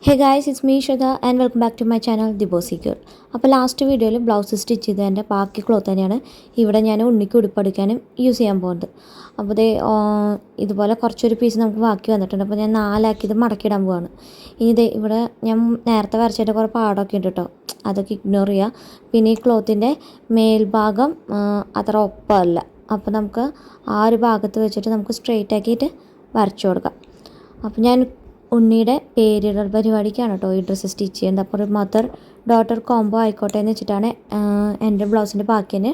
Hey guys, it's me Shraddha and welcome back to my channel The Bossy Girl. അപ്പോൾ last വീഡിയോയിൽ blouse stitch ചെയ്തതിൻ്റെ ബാക്കി cloth തന്നെയാണ് ഇവിടെ ഞാൻ ഉണ്ണിക്ക് ഉടുപ്പടിക്കാനും യൂസ് ചെയ്യാൻ പോകുന്നത്. അപ്പോൾ ഇതുപോലെ കുറച്ചൊരു പീസ് നമുക്ക് ബാക്കി വന്നിട്ടുണ്ട്. അപ്പോൾ ഞാൻ 4 ആക്കി ഇത് മടക്കിയിടാൻ പോവാണ്. ഇനി ഇവിടെ ഞാൻ നേരത്തെ വരച്ചതിൻ്റെ കുറേ പാടൊക്കെ ഉണ്ട് കേട്ടോ, അതൊക്കെ ഇഗ്നോർ ചെയ്യുക. പിന്നെ ഈ ക്ലോത്തിൻ്റെ മേൽഭാഗം അത്ര ഒപ്പമല്ല, അപ്പോൾ നമുക്ക് ആ ഒരു ഭാഗത്ത് വെച്ചിട്ട് നമുക്ക് സ്ട്രെയിറ്റ് ആക്കിയിട്ട് വരച്ചു കൊടുക്കാം. അപ്പോൾ ഞാൻ ഉണ്ണിയുടെ പേരിടൽ പരിപാടിക്കാണ് കേട്ടോ ഈ ഡ്രസ്സ് സ്റ്റിച്ച് ചെയ്യുന്നത്. അപ്പോൾ ഒരു മദർ ഡോട്ടർ കോംബോ ആയിക്കോട്ടെ എന്ന് വെച്ചിട്ടാണ് എൻ്റെ ബ്ലൗസിൻ്റെ ബാക്കി തന്നെ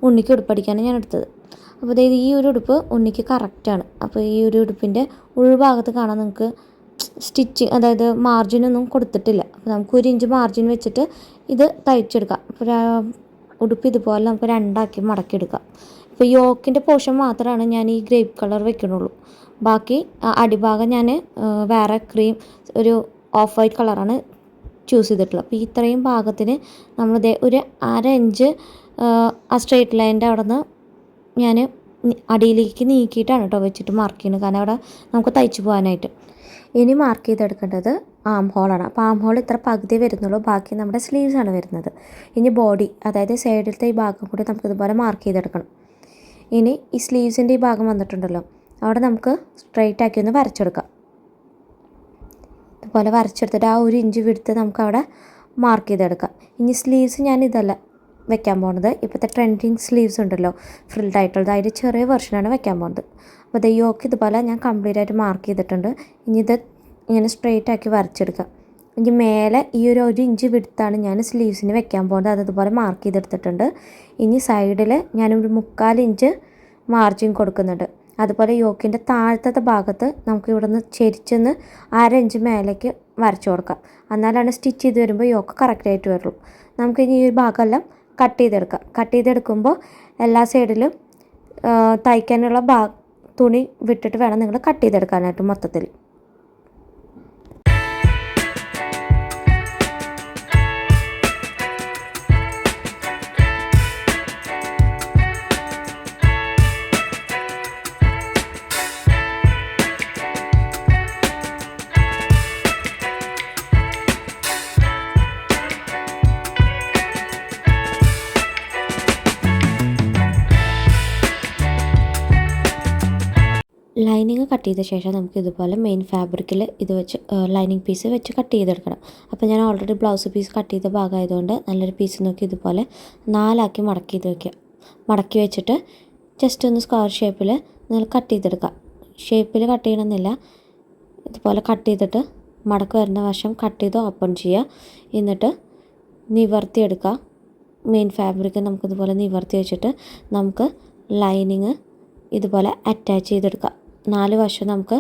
ഉണ്ണിക്ക് ഉടുപ്പടിക്കാണ് ഞാൻ എടുത്തത്. അപ്പോൾ അതായത് ഈ ഒരു ഉടുപ്പ് ഉണ്ണിക്ക് കറക്റ്റാണ്. അപ്പോൾ ഈ ഒരു ഉടുപ്പിൻ്റെ ഉൾഭാഗത്ത് കാണാൻ നിങ്ങൾക്ക് സ്റ്റിച്ചിങ്, അതായത് മാർജിനൊന്നും കൊടുത്തിട്ടില്ല. അപ്പോൾ നമുക്ക് 1 ഇഞ്ച് മാർജിൻ വെച്ചിട്ട് ഇത് തയ്ച്ചെടുക്കാം. അപ്പോൾ ഉടുപ്പ് ഇതുപോലെ നമുക്ക് 2 ആക്കി മടക്കിയെടുക്കാം. ഇപ്പോൾ യോക്കിൻ്റെ പോർഷൻ മാത്രമാണ് ഞാൻ ഈ ഗ്രേപ്പ് കളർ വെക്കണുള്ളൂ. ബാക്കി അടിഭാഗം ഞാൻ വേറെ ക്രീം ഒരു ഓഫ് വൈറ്റ് കളറാണ് ചൂസ് ചെയ്തിട്ടുള്ളത്. അപ്പോൾ ഇത്രയും ഭാഗത്തിന് നമ്മൾ ഒരു 1/2 ഇഞ്ച് ആ സ്ട്രെയിറ്റ് ലൈനിൻ്റെ അവിടെ നിന്ന് ഞാൻ അടിയിലേക്ക് നീക്കിയിട്ടാണ് കേട്ടോ വെച്ചിട്ട് മാർക്ക് ചെയ്യുന്നത്, കാരണം അവിടെ നമുക്ക് തയ്ച്ചു പോകാനായിട്ട്. ഇനി മാർക്ക് ചെയ്തെടുക്കേണ്ടത് ആം ഹോളാണ്. അപ്പോൾ ആം ഹോൾ ഇത്ര പകുതി വരുന്നുള്ളൂ, ബാക്കി നമ്മുടെ സ്ലീവ്സാണ് വരുന്നത്. ഇനി ബോഡി, അതായത് സൈഡിലത്തെ ഈ ഭാഗം കൂടി നമുക്ക് ഇതുപോലെ മാർക്ക് ചെയ്തെടുക്കണം. ഇനി ഈ സ്ലീവ്സിൻ്റെ ഈ ഭാഗം വന്നിട്ടുണ്ടല്ലോ, അവിടെ നമുക്ക് സ്ട്രെയിറ്റ് ആക്കി ഒന്ന് വരച്ചെടുക്കാം. ഇതുപോലെ വരച്ചെടുത്തിട്ട് ആ 1 ഇഞ്ച് വിടുത്ത് നമുക്ക് അവിടെ മാർക്ക് ചെയ്തെടുക്കാം. ഇനി സ്ലീവ്സ് ഞാൻ ഇതല്ല വെക്കാൻ പോകുന്നത്, ഇപ്പോഴത്തെ ട്രെൻഡിങ് സ്ലീവ്സ് ഉണ്ടല്ലോ ഫ്രിൽഡ് ആയിട്ടുള്ളത്, അതിൻ്റെ ചെറിയ വെർഷനാണ് വെക്കാൻ പോകുന്നത്. അപ്പോൾ ഇത് യോക്ക് ഇതുപോലെ ഞാൻ കംപ്ലീറ്റ് ആയിട്ട് മാർക്ക് ചെയ്തിട്ടുണ്ട്. ഇനി ഇത് ഇങ്ങനെ സ്ട്രെയിറ്റ് ആക്കി വരച്ചെടുക്കാം. ഇനി മേലെ ഈ ഒരു 1 ഇഞ്ച് വിടുത്താണ് ഞാൻ സ്ലീവ്സിന് വെക്കാൻ പോകുന്നത്, അതുപോലെ മാർക്ക് ചെയ്തെടുത്തിട്ടുണ്ട്. ഇനി സൈഡിൽ ഞാനൊരു 3/4 ഇഞ്ച് മാർജിൻ കൊടുക്കുന്നുണ്ട്. അതുപോലെ യോക്കിൻ്റെ താഴത്തെ ഭാഗത്ത് നമുക്ക് ഇവിടെ നിന്ന് ചെരിച്ചെന്ന് 1/2 ഇഞ്ച് മേലേക്ക് വരച്ചു കൊടുക്കാം. എന്നാലാണ് സ്റ്റിച്ച് ചെയ്ത് വരുമ്പോൾ യോക്ക് കറക്റ്റായിട്ട് വരുള്ളൂ. നമുക്കിനി ഈ ഭാഗമെല്ലാം കട്ട് ചെയ്തെടുക്കാം. കട്ട് ചെയ്തെടുക്കുമ്പോൾ എല്ലാ സൈഡിലും തയ്ക്കാനുള്ള തുണി വിട്ടിട്ട് വേണം നിങ്ങൾ കട്ട് ചെയ്തെടുക്കാനായിട്ട് മൊത്തത്തിൽ. ലൈനിങ് കട്ട് ചെയ്ത ശേഷം നമുക്ക് ഇതുപോലെ മെയിൻ ഫാബ്രിക്കിൽ ഇത് വെച്ച് ലൈനിങ് പീസ് വെച്ച് കട്ട് ചെയ്തെടുക്കണം. അപ്പോൾ ഞാൻ ഓൾറെഡി ബ്ലൗസ് പീസ് കട്ട് ചെയ്ത ഭാഗമായതുകൊണ്ട് നല്ലൊരു പീസ് നോക്കി ഇതുപോലെ 4 ആക്കി മടക്കി വെച്ചിട്ട് ജസ്റ്റ് ഒന്ന് സ്ക്വയർ ഷേപ്പിൽ നിങ്ങൾ കട്ട് ചെയ്തെടുക്കാം. ഷേപ്പിൽ കട്ട് ചെയ്യണമെന്നില്ല, ഇതുപോലെ കട്ട് ചെയ്തിട്ട് മടക്ക് വരുന്ന വശം കട്ട് ചെയ്ത് ഓപ്പൺ ചെയ്യുക. എന്നിട്ട് നിവർത്തിയെടുക്കുക. മെയിൻ ഫാബ്രിക് നമുക്കിതുപോലെ നിവർത്തി വെച്ചിട്ട് നമുക്ക് ലൈനിങ് ഇതുപോലെ അറ്റാച്ച് ചെയ്തെടുക്കാം. 4 വശം നമുക്ക്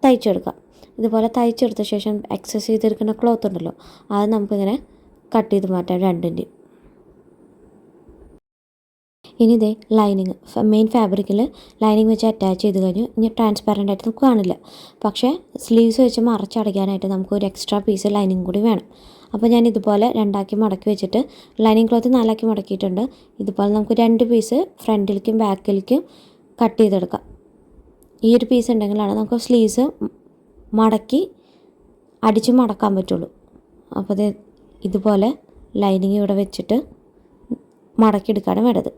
തയ്ച്ചെടുക്കാം. ഇതുപോലെ തയ്ച്ചെടുത്ത ശേഷം എക്സസ് ചെയ്തെടുക്കുന്ന ക്ലോത്ത് ഉണ്ടല്ലോ, അത് നമുക്കിങ്ങനെ കട്ട് ചെയ്ത് മാറ്റാം 2-ൻ്റെയും. ഇനി ഇതേ ലൈനിങ് മെയിൻ ഫാബ്രിക്കിൽ ലൈനിങ് വെച്ച് അറ്റാച്ച് ചെയ്ത് കഴിഞ്ഞു. ഇനി ട്രാൻസ്പാരൻ്റ് ആയിട്ട് നമുക്ക് കാണില്ല, പക്ഷേ സ്ലീവ്സ് വെച്ച് മറച്ചടയ്ക്കാനായിട്ട് നമുക്ക് ഒരു എക്സ്ട്രാ പീസ് ലൈനിങ് കൂടി വേണം. അപ്പോൾ ഞാൻ ഇതുപോലെ 2 ആക്കി മടക്കി വെച്ചിട്ട് ലൈനിങ് ക്ലോത്ത് 4 ആക്കി മടക്കിയിട്ടുണ്ട്. ഇതുപോലെ നമുക്ക് 2 പീസ് ഫ്രണ്ടിലേക്കും ബാക്കിലേക്കും കട്ട് ചെയ്തെടുക്കാം. ഈ ഒരു പീസ് ഉണ്ടെങ്കിലാണ് നമുക്ക് സ്ലീവ്സ് മടക്കി അടിച്ച് മടക്കാൻ പറ്റുള്ളൂ. അപ്പോൾ ഇതുപോലെ ലൈനിങ് ഇവിടെ വെച്ചിട്ട് മടക്കിയെടുക്കാണ് വേണ്ടത്.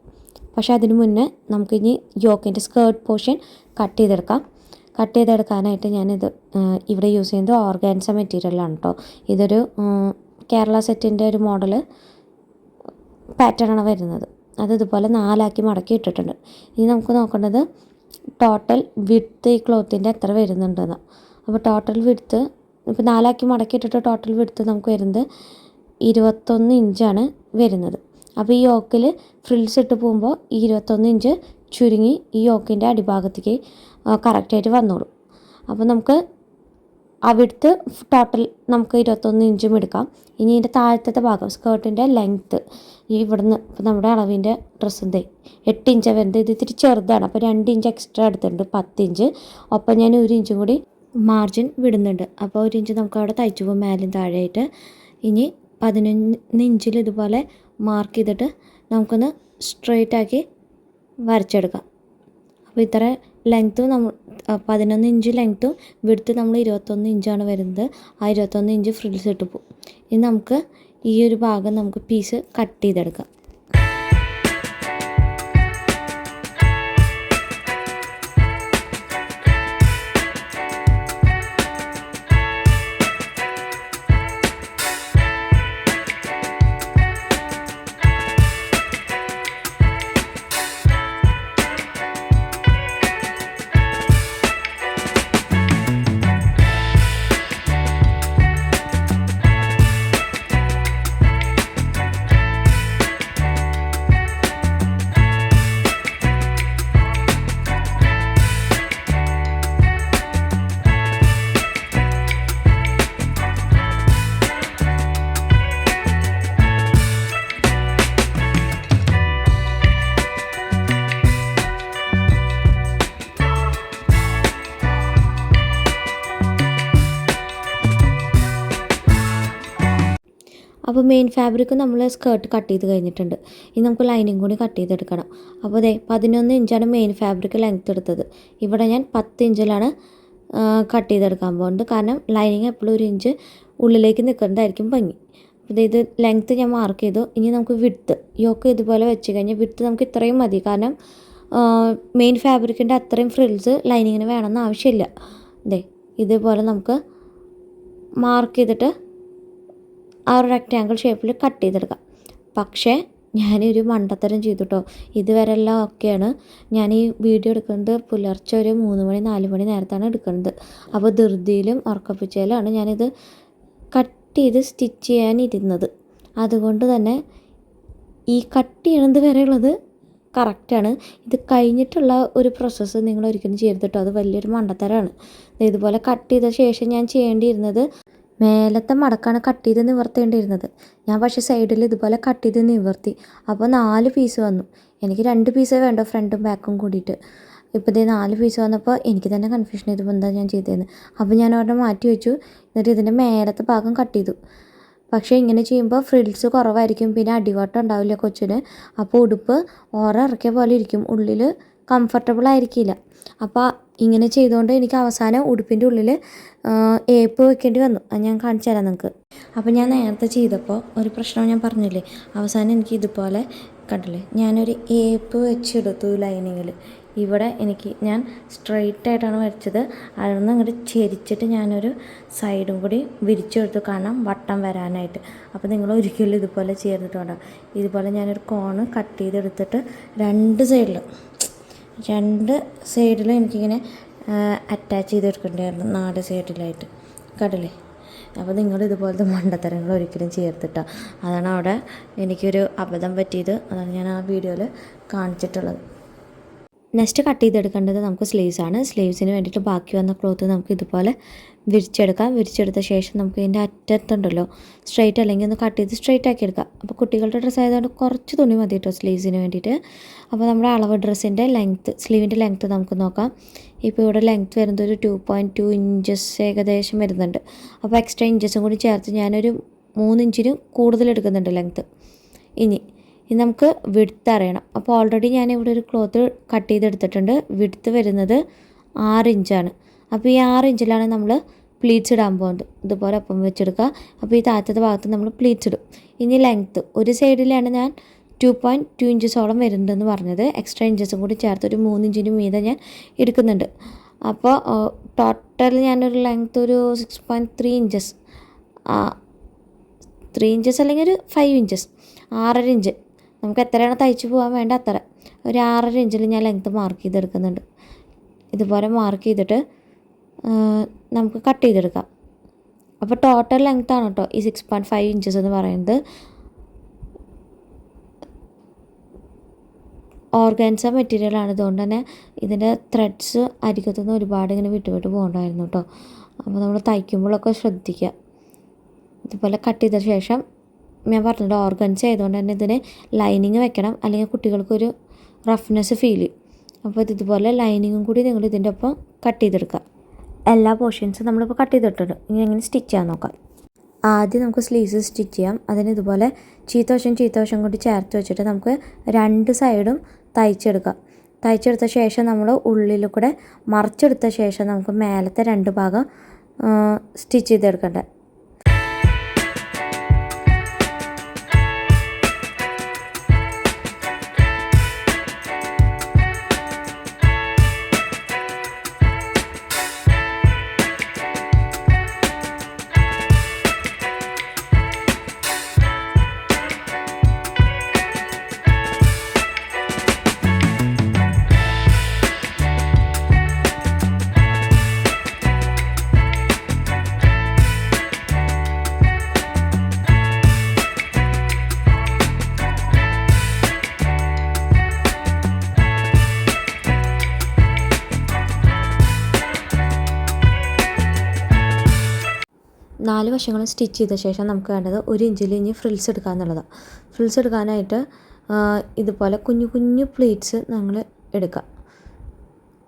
പക്ഷേ അതിന് മുന്നേ നമുക്കിനി യോക്കിൻ്റെ സ്കേർട്ട് പോർഷൻ കട്ട് ചെയ്തെടുക്കാം. കട്ട് ചെയ്തെടുക്കാനായിട്ട് ഞാനിത് ഇവിടെ യൂസ് ചെയ്യുന്നത് ഓർഗാൻസ മെറ്റീരിയലാണ് കേട്ടോ. ഇതൊരു കേരള സെറ്റിൻ്റെ ഒരു മോഡൽ പാറ്റേണാണ് വരുന്നത്. അത് ഇതുപോലെ 4 ആക്കി മടക്കി ഇട്ടിട്ടുണ്ട്. ഇനി നമുക്ക് നോക്കേണ്ടത് ടോട്ടൽ വിഡ്ത്ത് ഈ ക്ലോത്തിൻ്റെ എത്ര വരുന്നുണ്ടെന്ന്. അപ്പോൾ ടോട്ടൽ വിഡ്ത്ത് ഇപ്പോൾ 4 ആക്കി മടക്കി ഇട്ടിട്ട് ടോട്ടൽ വിഡ്ത്ത് നമുക്ക് വരുന്നത് 21 ഇഞ്ചാണ് വരുന്നത്. അപ്പോൾ ഈ യോക്കിൽ ഫ്രിൽസ് ഇട്ട് പോകുമ്പോൾ ഈ 21 ഇഞ്ച് ചുരുങ്ങി ഈ യോക്കിൻ്റെ അടിഭാഗത്തേക്ക് കറക്റ്റായിട്ട് വന്നോളും. അപ്പോൾ നമുക്ക് അവിടുത്തെ ടോട്ടൽ നമുക്ക് 21 ഇഞ്ചും എടുക്കാം. ഇനി ഇതിൻ്റെ താഴത്തെ ഭാഗം സ്കേർട്ടിൻ്റെ ലെങ്ത്ത് ഇവിടുന്ന് ഇപ്പോൾ നമ്മുടെ അളവിൻ്റെ ഡ്രസ്സിൻ്റെ 8 ഇഞ്ച് വരുന്നത്. ഇത് ഇത്തിരി ചെറുതാണ്, അപ്പോൾ 2 ഇഞ്ച് എക്സ്ട്രാ എടുത്തിട്ടുണ്ട്, 10 ഇഞ്ച്. ഒപ്പം ഞാൻ 1 ഇഞ്ചും കൂടി മാർജിൻ വിടുന്നുണ്ട്. അപ്പോൾ 1 ഇഞ്ച് നമുക്ക് അവിടെ തയ്ച്ചു പോകും മേലും താഴെയായിട്ട്. ഇനി 11 ഇഞ്ചിൽ ഇതുപോലെ മാർക്ക് ചെയ്തിട്ട് നമുക്കൊന്ന് സ്ട്രെയിറ്റ് ആക്കി വരച്ചെടുക്കാം. അപ്പോൾ ഇത്ര ലെങ്ത്ത് 11 ഇഞ്ച് ലെങ്ത്തും വിഡ്ത്ത് നമ്മൾ 21 ഇഞ്ചാണ് വരുന്നത്. ആ 21 ഇഞ്ച് ഫ്രിൽസ് ഇട്ട് പോകും. ഇനി നമുക്ക് ഈ ഒരു ഭാഗം നമുക്ക് പീസ് കട്ട് ചെയ്തെടുക്കാം. അപ്പോൾ മെയിൻ ഫാബ്രിക് നമ്മൾ സ്കേർട്ട് കട്ട് ചെയ്ത് കഴിഞ്ഞിട്ടുണ്ട്. ഇനി നമുക്ക് ലൈനിങ് കൂടി കട്ട് ചെയ്തെടുക്കണം. അപ്പോൾ അതെ 11 ഇഞ്ചാണ് മെയിൻ ഫാബ്രിക് ലെങ്ത്ത് എടുത്തത്. ഇവിടെ ഞാൻ 10 ഇഞ്ചിലാണ് കട്ട് ചെയ്തെടുക്കാൻ പോകുന്നത്. കാരണം ലൈനിങ് എപ്പോഴും 1 ഇഞ്ച് ഉള്ളിലേക്ക് നിൽക്കുന്നതായിരിക്കും ഭംഗി. അപ്പോൾ ഇത് ലെങ്ത്ത് ഞാൻ മാർക്ക് ചെയ്തു. ഇനി നമുക്ക് വിഡ്ത്ത് യോക്ക് ഇതുപോലെ വെച്ച് കഴിഞ്ഞാൽ വിഡ്ത്ത് നമുക്ക് ഇത്രയും മതി. കാരണം മെയിൻ ഫാബ്രിക്കിൻ്റെ അത്രയും ഫ്രിൽസ് ലൈനിങ്ങിന് വേണമെന്ന് ആവശ്യമില്ല. അതെ ഇതുപോലെ നമുക്ക് മാർക്ക് ചെയ്തിട്ട് ആ ഒരു റെക്റ്റാങ്കിൾ ഷേപ്പിൽ കട്ട് ചെയ്തെടുക്കാം. പക്ഷേ ഞാനൊരു മണ്ടത്തരം ചെയ്തു കേട്ടോ. ഇതുവരെ എല്ലാം ഓക്കെയാണ്. ഞാൻ ഈ വീഡിയോ എടുക്കുന്നത് പുലർച്ചെ ഒരു 3 മണി 4 മണി നേരത്താണ് എടുക്കുന്നത്. അപ്പോൾ ധൃതിയിലും ഉറക്കപ്പിച്ചയിലാണ് ഞാനിത് കട്ട് ചെയ്ത് സ്റ്റിച്ച് ചെയ്യാനിരുന്നത്. അതുകൊണ്ട് തന്നെ ഈ കട്ട് ചെയ്യണത് വരെയുള്ളത് കറക്റ്റാണ്. ഇത് കഴിഞ്ഞിട്ടുള്ള ഒരു പ്രോസസ്സ് നിങ്ങൾ ഒരിക്കലും ചെയ്യരുത് കേട്ടോ. അത് വലിയൊരു മണ്ടത്തരമാണ്. ഇതുപോലെ കട്ട് ചെയ്ത ശേഷം ഞാൻ ചെയ്യേണ്ടിയിരുന്നത് മേലത്തെ മടക്കാണ് കട്ട് ചെയ്ത് നിവർത്തേണ്ടിയിരുന്നത്. ഞാൻ പക്ഷേ സൈഡിൽ ഇതുപോലെ കട്ട് ചെയ്ത് നിവർത്തി. അപ്പോൾ 4 പീസ് വന്നു. എനിക്ക് 2 പീസേ വേണ്ട, ഫ്രണ്ടും ബാക്കും കൂടിയിട്ട്. ഇപ്പോൾ ഇതേ 4 പീസ് വന്നപ്പോൾ എനിക്ക് തന്നെ കൺഫ്യൂഷൻ ചെയ്തു എന്താ ഞാൻ ചെയ്തതെന്ന്. അപ്പോൾ ഞാൻ അവിടെ മാറ്റി വെച്ചു. എന്നിട്ട് ഇതിൻ്റെ മേലത്തെ ഭാഗം കട്ട് ചെയ്തു. പക്ഷേ ഇങ്ങനെ ചെയ്യുമ്പോൾ ഫ്രിൽസ് കുറവായിരിക്കും, പിന്നെ അടിവട്ടം ഉണ്ടാവില്ല കൊച്ചിന്. അപ്പോൾ ഉടുപ്പ് ഇറക്കിയ പോലെ ഇരിക്കും, ഉള്ളിൽ കംഫർട്ടബിൾ ആയിരിക്കില്ല. അപ്പോൾ ഇങ്ങനെ ചെയ്തുകൊണ്ട് എനിക്ക് അവസാനം ഉടുപ്പിൻ്റെ ഉള്ളിൽ ഏപ്പ് വെക്കേണ്ടി വന്നു. അത് ഞാൻ കാണിച്ചു തരാം നിങ്ങൾക്ക്. അപ്പോൾ ഞാൻ നേരത്തെ ചെയ്തപ്പോൾ ഒരു പ്രശ്നം ഞാൻ പറഞ്ഞില്ലേ, അവസാനം എനിക്ക് ഇതുപോലെ കണ്ടില്ലേ ഞാനൊരു ഏപ്പ് വെച്ചെടുത്തു ലൈനിങ്ങിൽ. ഇവിടെ ഞാൻ സ്ട്രെയിറ്റ് ആയിട്ടാണ് വരച്ചത്. അതിൽ നിന്ന് അങ്ങോട്ട് ചെരിച്ചിട്ട് ഞാനൊരു സൈഡും കൂടി വിരിച്ചെടുത്തു, കാരണം വട്ടം വരാനായിട്ട്. അപ്പോൾ നിങ്ങൾ ഒരിക്കലും ഇതുപോലെ ചെയ്തിട്ടുണ്ടോ. ഇതുപോലെ ഞാനൊരു കോണ് കട്ട് ചെയ്തെടുത്തിട്ട് രണ്ട് സൈഡിലും എനിക്കിങ്ങനെ അറ്റാച്ച് ചെയ്തെടുക്കേണ്ടതായിരുന്നു, 4 സൈഡിലായിട്ട്. കണ്ടില്ലേ. അപ്പോൾ നിങ്ങൾ ഇതുപോലത്തെ മണ്ടത്തരങ്ങൾ ഒരിക്കലും ചെയ്യരുതിട്ടോ. അതാണ് അവിടെ എനിക്കൊരു അബദ്ധം പറ്റിയത്. അതാണ് ഞാൻ ആ വീഡിയോയിൽ കാണിച്ചിട്ടുള്ളത്. നെക്സ്റ്റ് കട്ട് ചെയ്തെടുക്കേണ്ടത് നമുക്ക് സ്ലീവ്സാണ്. സ്ലീവ്സിന് വേണ്ടിയിട്ട് ബാക്കി വന്ന ക്ലോത്ത് നമുക്ക് ഇതുപോലെ വിരിച്ചെടുക്കാം. വിരിച്ചെടുത്ത ശേഷം നമുക്ക് ഇതിൻ്റെ അറ്റത്തുണ്ടല്ലോ സ്ട്രെയിറ്റ് അല്ലെങ്കിൽ ഒന്ന് കട്ട് ചെയ്ത് സ്ട്രെയിറ്റ് ആക്കി എടുക്കാം. അപ്പോൾ കുട്ടികളുടെ ഡ്രസ്സ് ആയതുകൊണ്ട് കുറച്ച് തുണി മതി കേട്ടോ സ്ലീവ്സിന് വേണ്ടിയിട്ട്. അപ്പോൾ നമ്മുടെ അളവ് ഡ്രസ്സിൻ്റെ സ്ലീവിൻ്റെ ലെങ്ത്ത് നമുക്ക് നോക്കാം. ഇപ്പോൾ ഇവിടെ ലെങ്ത്ത് വരുന്നത് ഒരു 2.2 ഇഞ്ചസ് ഏകദേശം വരുന്നുണ്ട്. അപ്പോൾ എക്സ്ട്രാ ഇഞ്ചസും കൂടി ചേർത്ത് ഞാനൊരു 3 ഇഞ്ചിന് കൂടുതൽ എടുക്കുന്നുണ്ട് ലെങ്ത്ത്. ഇനി നമുക്ക് വിഡ്ത്ത് അറിയണം. അപ്പോൾ ഓൾറെഡി ഞാനിവിടെ ഒരു ക്ലോത്ത് കട്ട് ചെയ്തെടുത്തിട്ടുണ്ട്. വിഡ്ത്ത് വരുന്നത് 6 ഇഞ്ചാണ്. അപ്പോൾ ഈ 6 ഇഞ്ചിലാണ് നമ്മൾ പ്ലീറ്റ്സ് ഇടാൻ പോകുന്നത്. ഇതുപോലെ ഒപ്പം വെച്ചെടുക്കുക. അപ്പോൾ ഈ താഴത്തെ ഭാഗത്ത് നമ്മൾ പ്ലീറ്റ്സ് ഇടും. ഇനി ലെങ്ത്ത് ഒരു സൈഡിലാണ് ഞാൻ 2.2 ഇഞ്ചസോളം വരുന്നുണ്ടെന്ന് പറഞ്ഞത്. എക്സ്ട്രാ ഇഞ്ചസും കൂടി ചേർത്ത് ഒരു 3 ഇഞ്ചിന് മീതെ ഞാൻ എടുക്കുന്നുണ്ട്. അപ്പോൾ ടോട്ടൽ ഞാനൊരു ലെങ്ത്ത് ഒരു 6.3 ഇഞ്ചസ് 3 ഇഞ്ചസ് അല്ലെങ്കിൽ ഒരു 5 ഇഞ്ചസ് 6.5 ഇഞ്ച് നമുക്ക് എത്രയാണ് തയ്ച്ച് പോകാൻ വേണ്ട അത്ര ഒരു 6.5 ഇഞ്ചിൽ ഞാൻ ലെങ്ത്ത് മാർക്ക് ചെയ്തെടുക്കുന്നുണ്ട്. ഇതുപോലെ മാർക്ക് ചെയ്തിട്ട് നമുക്ക് കട്ട് ചെയ്തെടുക്കാം. അപ്പോൾ ടോട്ടൽ ലെങ്ത്താണ് കേട്ടോ ഈ 6.5 ഇഞ്ചസ് എന്ന് പറയുന്നത്. ഓർഗാൻസ മെറ്റീരിയലാണ്. ഇതുകൊണ്ട് തന്നെ ഇതിൻ്റെ ത്രെഡ്സ് അരികത്തുനിന്ന് ഒരുപാട് ഇങ്ങനെ വിട്ട് പോകണ്ടായിരുന്നു കേട്ടോ. അപ്പോൾ നമ്മൾ തയ്ക്കുമ്പോഴൊക്കെ ശ്രദ്ധിക്കുക. ഇതുപോലെ കട്ട് ചെയ്ത ശേഷം ഞാൻ പറഞ്ഞിട്ട് ഓർഗൻസ ആയതുകൊണ്ട് തന്നെ ഇതിന് ലൈനിങ് വെക്കണം, അല്ലെങ്കിൽ കുട്ടികൾക്കൊരു റഫ്നെസ് ഫീൽ ചെയ്യും. അപ്പോൾ ഇതുപോലെ ലൈനിങ്ങും കൂടി നിങ്ങൾ ഇതിൻ്റെ ഒപ്പം കട്ട് ചെയ്തെടുക്കുക. എല്ലാ പോർഷൻസും നമ്മളിപ്പോൾ കട്ട് ചെയ്തിട്ടുണ്ട്. ഇനി എങ്ങനെ സ്റ്റിച്ച് ചെയ്യാൻ നോക്കാം. ആദ്യം നമുക്ക് സ്ലീവ്സ് സ്റ്റിച്ച് ചെയ്യാം. അതിന് ഇതുപോലെ ചീത്ത വശം കൊണ്ട് ചേർത്ത് വെച്ചിട്ട് നമുക്ക് 2 സൈഡും തയ്ച്ചെടുക്കാം. തയ്ച്ചെടുത്ത ശേഷം നമ്മൾ ഉള്ളിൽ കൂടെ മറിച്ചെടുത്ത ശേഷം നമുക്ക് മേലത്തെ 2 ഭാഗം സ്റ്റിച്ച് ചെയ്തെടുക്കണ്ടേ. നാല് വശങ്ങളും സ്റ്റിച്ച് ചെയ്ത ശേഷം നമുക്ക് വേണ്ടത് 1 ഇഞ്ചിൽ ഇനി ഫ്രിൽസ് എടുക്കുക എന്നുള്ളതാണ്. ഫ്രിൽസ് എടുക്കാനായിട്ട് ഇതുപോലെ കുഞ്ഞു കുഞ്ഞു പ്ലീറ്റ്സ് നമ്മൾ എടുക്കുക.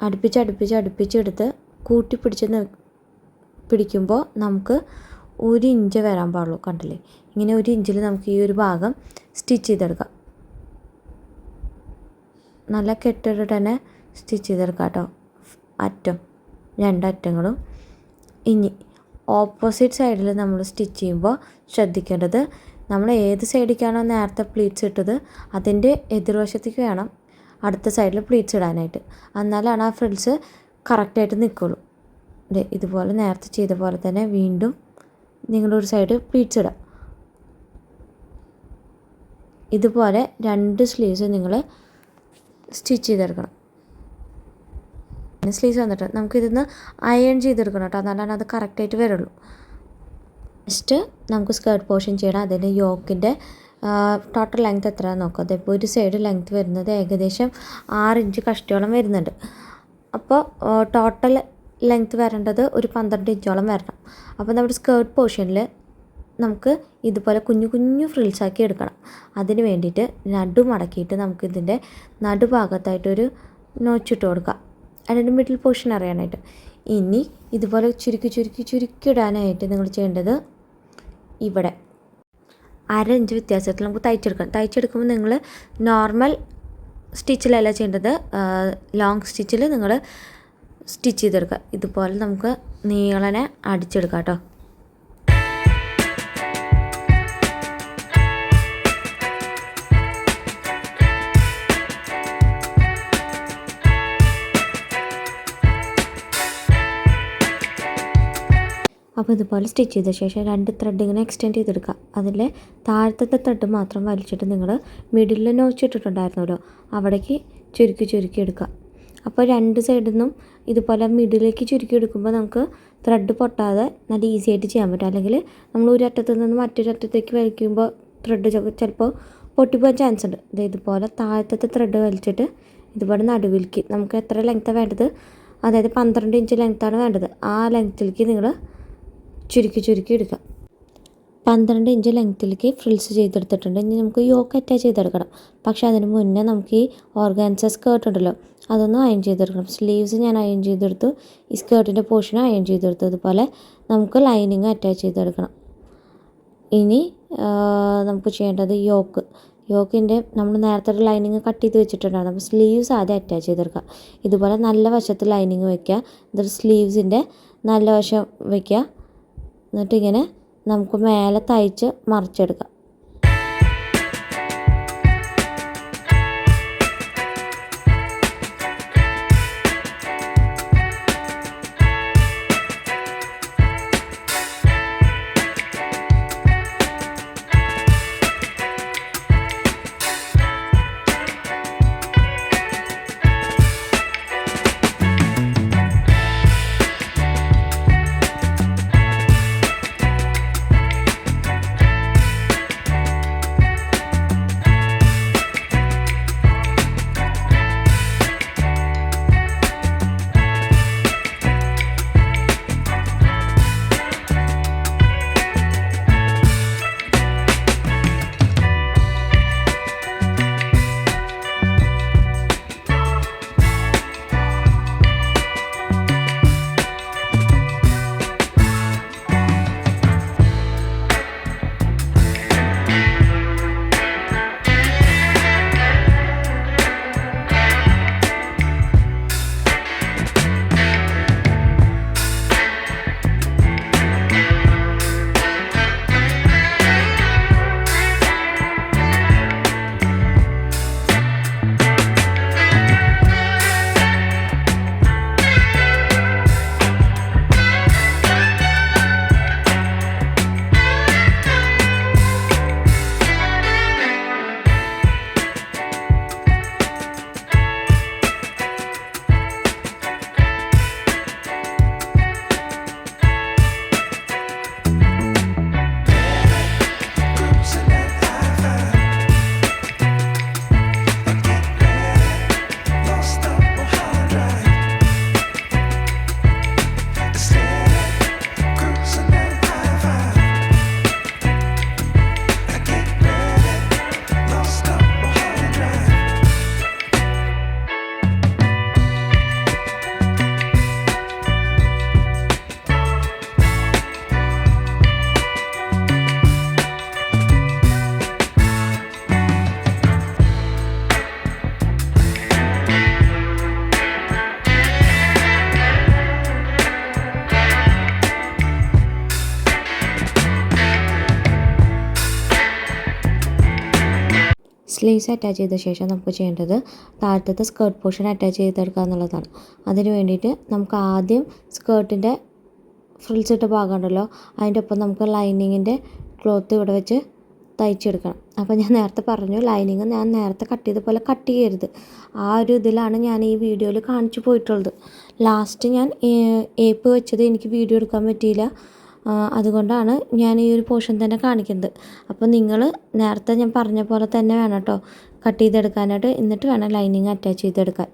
അടുപ്പിച്ചെടുത്ത് കൂട്ടി പിടിക്കുമ്പോൾ നമുക്ക് 1 ഇഞ്ച് വരാൻ പാടുള്ളൂ. കണ്ടില്ലേ, ഇങ്ങനെ 1 ഇഞ്ചിൽ നമുക്ക് ഈ ഒരു ഭാഗം സ്റ്റിച്ച് ചെയ്തെടുക്കാം. നല്ല കെട്ടിട്ട് തന്നെ സ്റ്റിച്ച് ചെയ്തെടുക്കാം കേട്ടോ, അറ്റം 2 അറ്റങ്ങളും. ഇനി ഓപ്പോസിറ്റ് സൈഡിൽ നമ്മൾ സ്റ്റിച്ച് ചെയ്യുമ്പോൾ ശ്രദ്ധിക്കേണ്ടത്, നമ്മൾ ഏത് സൈഡിലേക്കാണോ നേരത്തെ പ്ലീറ്റ്സ് ഇട്ടത് അതിൻ്റെ എതിർവശത്തേക്ക് വേണം അടുത്ത സൈഡിൽ പ്ലീറ്റ്സ് ഇടാനായിട്ട്. എന്നാലാണ് ആ ഫ്രിൽസ് കറക്റ്റായിട്ട് നിൽക്കുള്ളൂ. ഇതുപോലെ നേരത്തെ ചെയ്ത പോലെ തന്നെ വീണ്ടും നിങ്ങളൊരു സൈഡ് പ്ലീറ്റ്സ് ഇടാം. ഇതുപോലെ 2 സ്ലീവ്സ് നിങ്ങൾ സ്റ്റിച്ച് ചെയ്തെടുക്കണം. സ്ലീവ്സ് വന്നിട്ട് നമുക്കിതൊന്ന് അയൺ ചെയ്തെടുക്കണം കേട്ടോ, എന്നാലാണ് അത് കറക്റ്റായിട്ട് വരുള്ളൂ. നെക്സ്റ്റ് നമുക്ക് സ്കേർട്ട് പോർഷൻ ചെയ്യണം. അതിൻ്റെ യോക്കിൻ്റെ ടോട്ടൽ ലെങ്ത് എത്രയാണെന്ന് നോക്കാം. അതിപ്പോൾ ഒരു സൈഡ് ലെങ്ത് വരുന്നത് ഏകദേശം 6 ഇഞ്ച് കഷ്ടിയോളം വരുന്നുണ്ട്. അപ്പോൾ ടോട്ടൽ ലെങ്ത് വരേണ്ടത് ഒരു 12 ഇഞ്ചോളം വരണം. അപ്പോൾ നമ്മുടെ സ്കേർട്ട് പോർഷനിൽ നമുക്ക് ഇതുപോലെ കുഞ്ഞു കുഞ്ഞു ഫ്രിൽസാക്കി എടുക്കണം. അതിന് വേണ്ടിയിട്ട് നടു മടക്കിയിട്ട് നമുക്കിതിൻ്റെ നടുഭാഗത്തായിട്ടൊരു നോച്ചിട്ട് കൊടുക്കാം, അതിൻ്റെ മിഡിൽ പോർഷൻ അറിയാനായിട്ട്. ഇനി ഇതുപോലെ ചുരുക്കി ഇടാനായിട്ട് നിങ്ങൾ ചെയ്യേണ്ടത്, ഇവിടെ 1/2 ഇഞ്ച് വ്യത്യാസത്തിൽ നമുക്ക് തയ്ച്ചെടുക്കുമ്പോൾ നിങ്ങൾ നോർമൽ സ്റ്റിച്ചിലല്ല ചെയ്യേണ്ടത്, ലോങ് സ്റ്റിച്ചിൽ നിങ്ങൾ സ്റ്റിച്ച് ചെയ്തെടുക്കുക. ഇതുപോലെ നമുക്ക് നീളനെ അടിച്ചെടുക്കാം കേട്ടോ. അപ്പോൾ ഇതുപോലെ സ്റ്റിച്ച് ചെയ്ത ശേഷം 2 ത്രെഡ് ഇങ്ങനെ എക്സ്റ്റെൻഡ് ചെയ്തെടുക്കുക. അതിൽ താഴത്തെ ത്രെഡ് മാത്രം വലിച്ചിട്ട് നിങ്ങൾ മിഡിലിൽ നോച്ചിട്ടിട്ടുണ്ടായിരുന്നല്ലോ, അവിടേക്ക് ചുരുക്കി എടുക്കുക. അപ്പോൾ 2 സൈഡിൽ നിന്നും ഇതുപോലെ മിഡിലേക്ക് ചുരുക്കി എടുക്കുമ്പോൾ നമുക്ക് ത്രെഡ് പൊട്ടാതെ നല്ല ഈസി ആയിട്ട് ചെയ്യാൻ പറ്റും. അല്ലെങ്കിൽ നമ്മൾ ഒരു അറ്റത്ത് നിന്ന് മറ്റൊരു അറ്റത്തേക്ക് വലിക്കുമ്പോൾ ത്രെഡ് ചിലപ്പോൾ പൊട്ടിപ്പോകാൻ ചാൻസ് ഉണ്ട്. ഇതുപോലെ താഴത്തെ ത്രെഡ് വലിച്ചിട്ട് ഇതുപോലെ നടുവിലേക്ക് നമുക്ക് എത്ര ലെങ്ത്താണ് വേണ്ടത്, അതായത് 12 ഇഞ്ച് ലെങ്ത്താണ് വേണ്ടത്, ആ ലെങ്ത്തിലേക്ക് നിങ്ങൾ ചുരുക്കി എടുക്കുക. 12 ഇഞ്ച് ലെങ്ത്തിലേക്ക് ഫ്രിൽസ് ചെയ്തെടുത്തിട്ടുണ്ട്. ഇനി നമുക്ക് യോക്ക് അറ്റാച്ച് ചെയ്തെടുക്കണം. പക്ഷേ അതിന് മുന്നേ നമുക്ക് ഈ ഓർഗാൻസ സ്കേർട്ട് ഉണ്ടല്ലോ, അതൊന്ന് അയൺ ചെയ്തെടുക്കണം. സ്ലീവ്സ് ഞാൻ അയൺ ചെയ്തെടുത്തു, ഈ സ്കേർട്ടിൻ്റെ പോർഷൻ അയൺ ചെയ്തെടുത്തു. അതുപോലെ നമുക്ക് ലൈനിങ് അറ്റാച്ച് ചെയ്തെടുക്കണം. ഇനി നമുക്ക് ചെയ്യേണ്ടത് യോക്കിൻ്റെ നമ്മൾ നേരത്തെ ഒരു ലൈനിങ് കട്ട് ചെയ്ത് വെച്ചിട്ടുണ്ടായിരുന്നു. അപ്പോൾ സ്ലീവ്സ് ആദ്യം അറ്റാച്ച് ചെയ്തെടുക്കുക. ഇതുപോലെ നല്ല വശത്ത് ലൈനിങ് വയ്ക്കുക, എന്നിട്ട് സ്ലീവ്സിൻ്റെ നല്ല വശം വയ്ക്കുക. എന്നിട്ടിങ്ങനെ നമുക്ക് മേലെ തയ്ച്ച് മറിച്ചെടുക്കാം. സ്ലീവ്സ് അറ്റാച്ച് ചെയ്ത ശേഷം നമുക്ക് ചെയ്യേണ്ടത് താഴത്തെ സ്കേർട്ട് പോർഷൻ അറ്റാച്ച് ചെയ്തെടുക്കുക എന്നുള്ളതാണ്. അതിന് വേണ്ടിയിട്ട് നമുക്ക് ആദ്യം സ്കേർട്ടിൻ്റെ ഫ്രിൽസ് ഇട്ട ഭാഗം ഉണ്ടല്ലോ, അതിൻ്റെ ഒപ്പം നമുക്ക് ലൈനിങ്ങിൻ്റെ ക്ലോത്ത് ഇവിടെ വെച്ച് തയ്ച്ചെടുക്കണം. അപ്പോൾ ഞാൻ നേരത്തെ പറഞ്ഞു, ലൈനിങ് ഞാൻ നേരത്തെ കട്ട് ചെയ്ത പോലെ കട്ട് ചെയ്യരുത്. ആ ഒരു ഇതിലാണ് ഞാൻ ഈ വീഡിയോയിൽ കാണിച്ചു പോയിട്ടുള്ളത്. ലാസ്റ്റ് ഞാൻ ഏപ്പ് വെച്ചത് എനിക്ക് വീഡിയോ എടുക്കാൻ പറ്റിയില്ല, അതുകൊണ്ടാണ് ഞാൻ ഈ ഒരു പോർഷൻ തന്നെ കാണിക്കുന്നത്. അപ്പോൾ നിങ്ങൾ നേരത്തെ ഞാൻ പറഞ്ഞ പോലെ തന്നെ വേണം കേട്ടോ കട്ട് ചെയ്തെടുക്കാനായിട്ട്. എന്നിട്ട് വേണം ലൈനിങ് അറ്റാച്ച് ചെയ്തെടുക്കാൻ.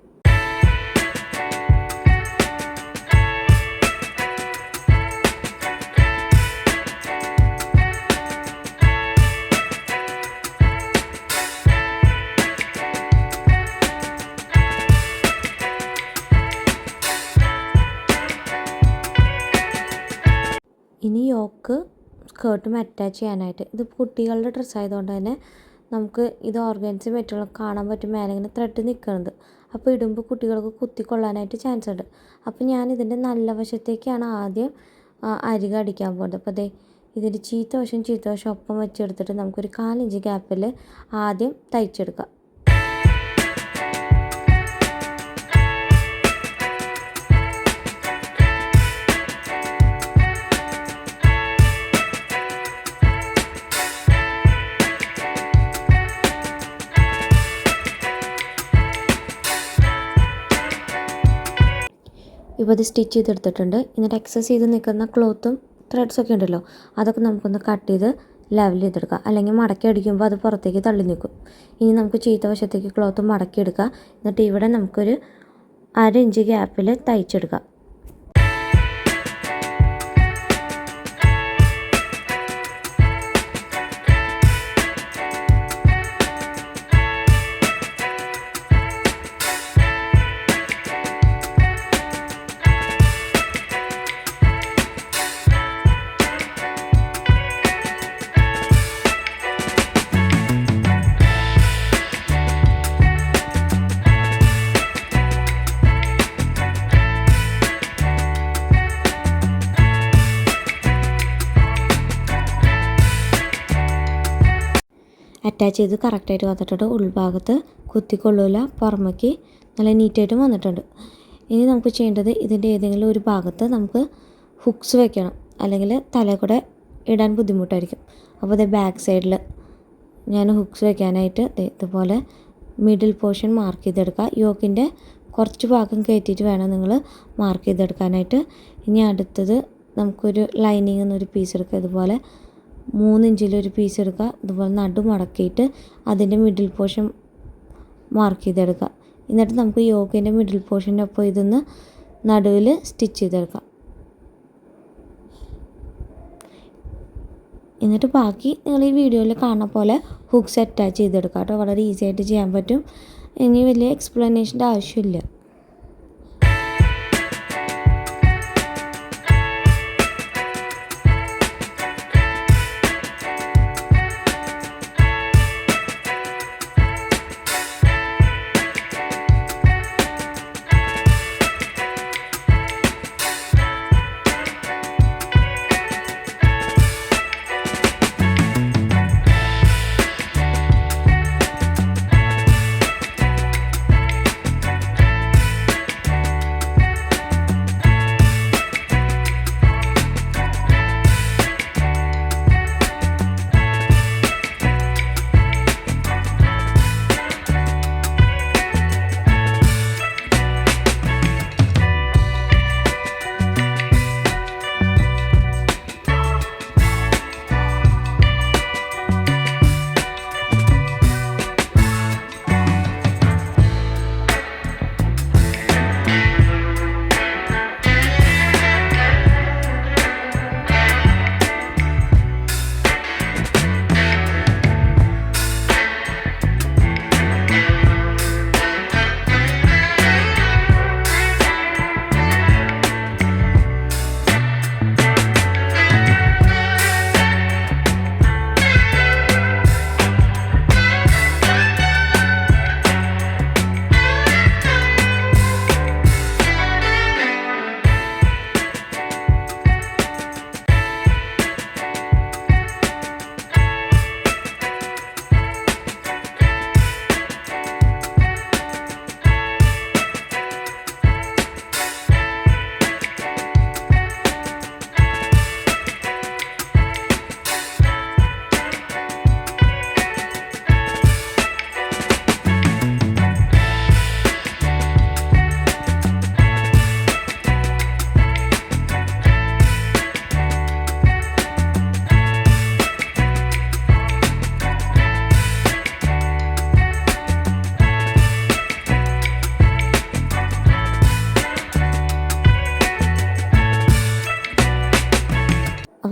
ഇനി യോക്ക് സ്കേർട്ടും അറ്റാച്ച് ചെയ്യാനായിട്ട്, ഇത് കുട്ടികളുടെ ഡ്രസ്സ് ആയതുകൊണ്ട് തന്നെ നമുക്ക് ഇത് ഓർഗൻസി മെറ്റീരിയൽ കാണാൻ പറ്റും, മേലെ ഇങ്ങനെ ത്രെഡ് നിൽക്കുന്നത്. അപ്പോൾ ഇടുമ്പോൾ കുട്ടികൾക്ക് കുത്തിക്കൊള്ളാനായിട്ട് ചാൻസ് ഉണ്ട്. അപ്പോൾ ഞാൻ ഇതിൻ്റെ നല്ല വശത്തേക്കാണ് ആദ്യം അരിക അടിക്കാൻ പോകുന്നത്. അപ്പോൾ ഇതിൻ്റെ ചീത്ത വശം ഒപ്പം വെച്ചെടുത്തിട്ട് നമുക്കൊരു 1/4 ഇഞ്ച് ഗ്യാപ്പിൽ ആദ്യം തയ്ച്ചെടുക്കാം. ഇപ്പോൾ ഇത് സ്റ്റിച്ച് ചെയ്തെടുത്തിട്ടുണ്ട്. എന്നിട്ട് എക്സസ് ചെയ്ത് നിൽക്കുന്ന ക്ലോത്തും ത്രെഡ്സൊക്കെ ഉണ്ടല്ലോ, അതൊക്കെ നമുക്കൊന്ന് കട്ട് ചെയ്ത് ലെവൽ ചെയ്തെടുക്കാം. അല്ലെങ്കിൽ മടക്കി അടിക്കുമ്പോൾ അത് പുറത്തേക്ക് തള്ളി നിൽക്കും. ഇനി നമുക്ക് ചീത്ത വശത്തേക്ക് ക്ലോത്ത് മടക്കിയെടുക്കാം. എന്നിട്ട് ഇവിടെ നമുക്കൊരു 1/2 ഇഞ്ച് ഗ്യാപ്പിൽ തയ്ച്ചെടുക്കാം. അറ്റാച്ച് ചെയ്ത് കറക്റ്റായിട്ട് വന്നിട്ടുണ്ട്. ഉൾഭാഗത്ത് കുത്തിക്കൊള്ളില്ല, പുറമേക്ക് നല്ല നീറ്റായിട്ടും വന്നിട്ടുണ്ട്. ഇനി നമുക്ക് ചെയ്യേണ്ടത് ഇതിൻ്റെ ഏതെങ്കിലും ഒരു ഭാഗത്ത് നമുക്ക് ഹുക്സ് വെക്കണം, അല്ലെങ്കിൽ തലയിൽ കൂടെ ഇടാൻ ബുദ്ധിമുട്ടായിരിക്കും. അപ്പോൾ ഇത് ബാക്ക് സൈഡിൽ ഞാൻ ഹുക്സ് വെക്കാനായിട്ട് ഇതുപോലെ മിഡിൽ പോർഷൻ മാർക്ക് ചെയ്തെടുക്കുക. യോക്കിൻ്റെ കുറച്ച് ഭാഗം കയറ്റിയിട്ട് വേണം നിങ്ങൾ മാർക്ക് ചെയ്തെടുക്കാനായിട്ട്. ഇനി അടുത്തത് നമുക്കൊരു ലൈനിങ് എന്നൊരു പീസ് എടുക്കുക. ഇതുപോലെ 3 ഇഞ്ചിലൊരു പീസ് എടുക്കുക. ഇതുപോലെ നടു മടക്കിയിട്ട് അതിൻ്റെ മിഡിൽ പോർഷൻ മാർക്ക് ചെയ്തെടുക്കുക. എന്നിട്ട് നമുക്ക് യോക്കിൻ്റെ മിഡിൽ പോർഷൻ്റെ ഒപ്പം ഇതൊന്ന് നടുവിൽ സ്റ്റിച്ച് ചെയ്തെടുക്കാം. എന്നിട്ട് ബാക്കി നിങ്ങൾ ഈ വീഡിയോയിൽ കാണുന്ന പോലെ ഹുക്സ് അറ്റാച്ച് ചെയ്തെടുക്കാം കേട്ടോ. വളരെ ഈസി ആയിട്ട് ചെയ്യാൻ പറ്റും. ഇനി വലിയ എക്സ്പ്ലനേഷൻ്റെ ആവശ്യമില്ല.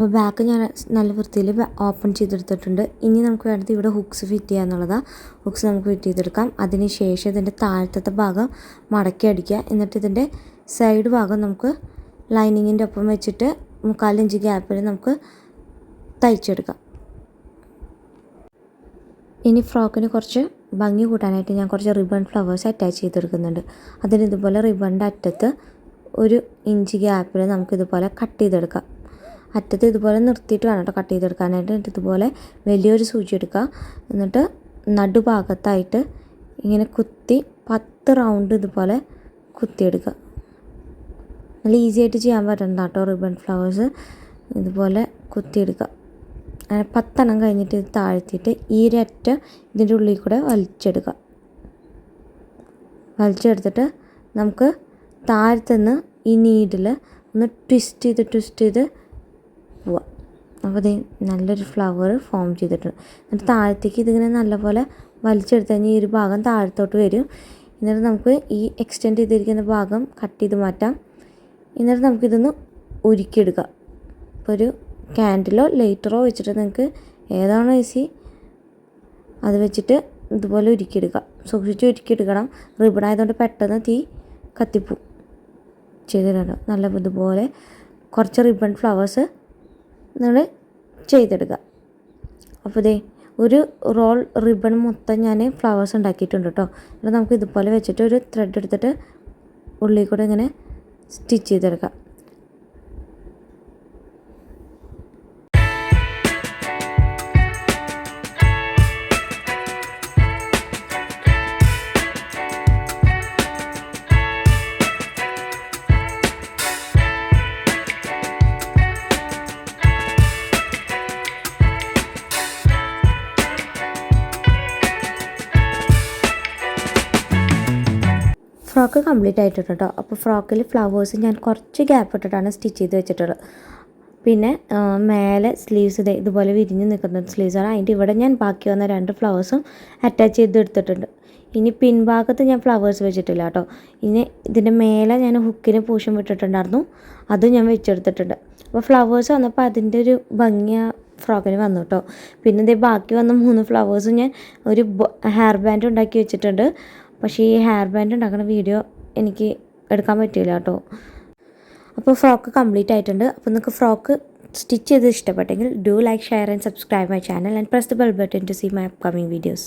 അപ്പോൾ ബാക്ക് ഞാൻ നല്ല വൃത്തിയിൽ ഓപ്പൺ ചെയ്തെടുത്തിട്ടുണ്ട്. ഇനി നമുക്ക് വേണ്ടത് ഇവിടെ ഹുക്സ് ഫിറ്റ് ചെയ്യുക എന്നുള്ളതാണ്. ഹുക്സ് നമുക്ക് ഫിറ്റ് ചെയ്തെടുക്കാം. അതിന് ശേഷം ഇതിൻ്റെ താഴത്തെ ഭാഗം മടക്കി അടിക്കുക. എന്നിട്ട് ഇതിൻ്റെ സൈഡ് ഭാഗം നമുക്ക് ലൈനിങ്ങിൻ്റെ ഒപ്പം വെച്ചിട്ട് 3/4 ഇഞ്ച് ഗ്യാപ്പിൽ നമുക്ക് തയ്ച്ചെടുക്കാം. ഇനി ഫ്രോക്കിന് കുറച്ച് ഭംഗി കൂട്ടാനായിട്ട് ഞാൻ കുറച്ച് റിബൺ ഫ്ലവേഴ്സ് അറ്റാച്ച് ചെയ്തെടുക്കുന്നുണ്ട്. അതിന് ഇതുപോലെ റിബണിൻ്റെ അറ്റത്ത് 1 ഇഞ്ച് ഗ്യാപ്പിൽ നമുക്കിതുപോലെ കട്ട് ചെയ്തെടുക്കാം. അറ്റത്ത് ഇതുപോലെ നിർത്തിയിട്ട് വേണം കേട്ടോ കട്ട് ചെയ്തെടുക്കാനായിട്ട്. എന്നിട്ട് ഇതുപോലെ വലിയൊരു സൂചി എടുക്കുക. എന്നിട്ട് നടുഭാഗത്തായിട്ട് ഇങ്ങനെ കുത്തി 10 റൗണ്ട് ഇതുപോലെ കുത്തിയെടുക്കുക. നല്ല ഈസി ആയിട്ട് ചെയ്യാൻ പറ്റുന്നതാണ് കേട്ടോ റിബൺ ഫ്ലവേഴ്സ്. ഇതുപോലെ കുത്തിയെടുക്കുക. അങ്ങനെ 10 എണ്ണം കഴിഞ്ഞിട്ട് ഇത് താഴ്ത്തിയിട്ട് ഈ ഒരറ്റം ഇതിൻ്റെ ഉള്ളിൽ കൂടെ വലിച്ചെടുത്തിട്ട് നമുക്ക് താഴത്തുനിന്ന് ഈ നീഡിൽ ഒന്ന് ട്വിസ്റ്റ് ചെയ്ത് പോവാം. അപ്പോൾ ഇത് നല്ലൊരു ഫ്ലവർ ഫോം ചെയ്തിട്ടുണ്ട്. എന്നിട്ട് താഴത്തേക്ക് ഇതിങ്ങനെ നല്ലപോലെ വലിച്ചെടുത്ത് കഴിഞ്ഞാൽ ഈ ഒരു ഭാഗം താഴത്തോട്ട് വരും. എന്നിട്ട് നമുക്ക് ഈ എക്സ്റ്റെൻഡ് ചെയ്തിരിക്കുന്ന ഭാഗം കട്ട് ചെയ്ത് മാറ്റാം. എന്നിട്ട് നമുക്കിതൊന്ന് ഉരുക്കിയെടുക്കാം. ഇപ്പോൾ ഒരു ക്യാൻഡിലോ ലൈറ്ററോ വെച്ചിട്ട് നിങ്ങൾക്ക് ഏതാണോ ഈസി അത് വെച്ചിട്ട് ഇതുപോലെ ഉരുക്കിയെടുക്കാം. സൂക്ഷിച്ച് ഉരുക്കിയെടുക്കണം. റിബൺ ആയതുകൊണ്ട് പെട്ടെന്ന് തീ കത്തിപ്പോവും. ചെയ്തിട്ടുണ്ട്. നല്ല ഇതുപോലെ കുറച്ച് റിബൺ ഫ്ലവേഴ്സ് നിങ്ങൾ ചെയ്തെടുക്കുക. അപ്പോൾ ഇതേ ഒരു റോൾ റിബൺ മൊത്തം ഞാൻ ഫ്ലവേഴ്സ് ഉണ്ടാക്കിയിട്ടുണ്ട് കേട്ടോ. എന്നിട്ട് നമുക്ക് ഇതുപോലെ വെച്ചിട്ട് ഒരു ത്രെഡ് എടുത്തിട്ട് ഉള്ളിൽ കൂടെ ഇങ്ങനെ സ്റ്റിച്ച് ചെയ്തെടുക്കാം. ഫ്രോക്ക് കംപ്ലീറ്റ് ആയിട്ടുണ്ട് കേട്ടോ. അപ്പോൾ ഫ്രോക്കിൽ ഫ്ലവേഴ്സ് ഞാൻ കുറച്ച് ഗ്യാപ്പ് ഇട്ടിട്ടാണ് സ്റ്റിച്ച് ചെയ്ത് വെച്ചിട്ടുള്ളത്. പിന്നെ മേലെ സ്ലീവ്സ് ഇതുപോലെ വിരിഞ്ഞ് നിൽക്കുന്ന സ്ലീവ്സാണ്. അതിൻ്റെ ഇവിടെ ഞാൻ ബാക്കി വന്ന 2 ഫ്ലവേഴ്സും അറ്റാച്ച് ചെയ്ത് എടുത്തിട്ടുണ്ട്. ഇനി പിൻഭാഗത്ത് ഞാൻ ഫ്ലവേഴ്സ് വെച്ചിട്ടില്ല കേട്ടോ. ഇനി ഇതിൻ്റെ മേലെ ഞാൻ ഹുക്കിന് പൂഷൻ വിട്ടിട്ടുണ്ടായിരുന്നു, അതും ഞാൻ വെച്ചെടുത്തിട്ടുണ്ട്. അപ്പോൾ ഫ്ലവേഴ്സ് വന്നപ്പോൾ അതിൻ്റെ ഒരു ഭംഗി ഫ്രോക്കിന് വന്നു കേട്ടോ. പിന്നെ ബാക്കി വന്ന 3 ഫ്ലവേഴ്സും ഞാൻ ഒരു ഹെയർ ബാൻഡ് ഉണ്ടാക്കി വെച്ചിട്ടുണ്ട്. പക്ഷേ ഈ ഹെയർ ബാൻഡ് ഉണ്ടാക്കുന്ന വീഡിയോ എനിക്ക് എടുക്കാൻ പറ്റിയില്ല കേട്ടോ. അപ്പോൾ ഫ്രോക്ക് കംപ്ലീറ്റ് ആയിട്ടുണ്ട്. അപ്പോൾ നിങ്ങൾക്ക് ഫ്രോക്ക് സ്റ്റിച്ച് ചെയ്ത് ഇഷ്ടപ്പെട്ടെങ്കിൽ do like, share and subscribe my channel and press the bell button to see my upcoming videos.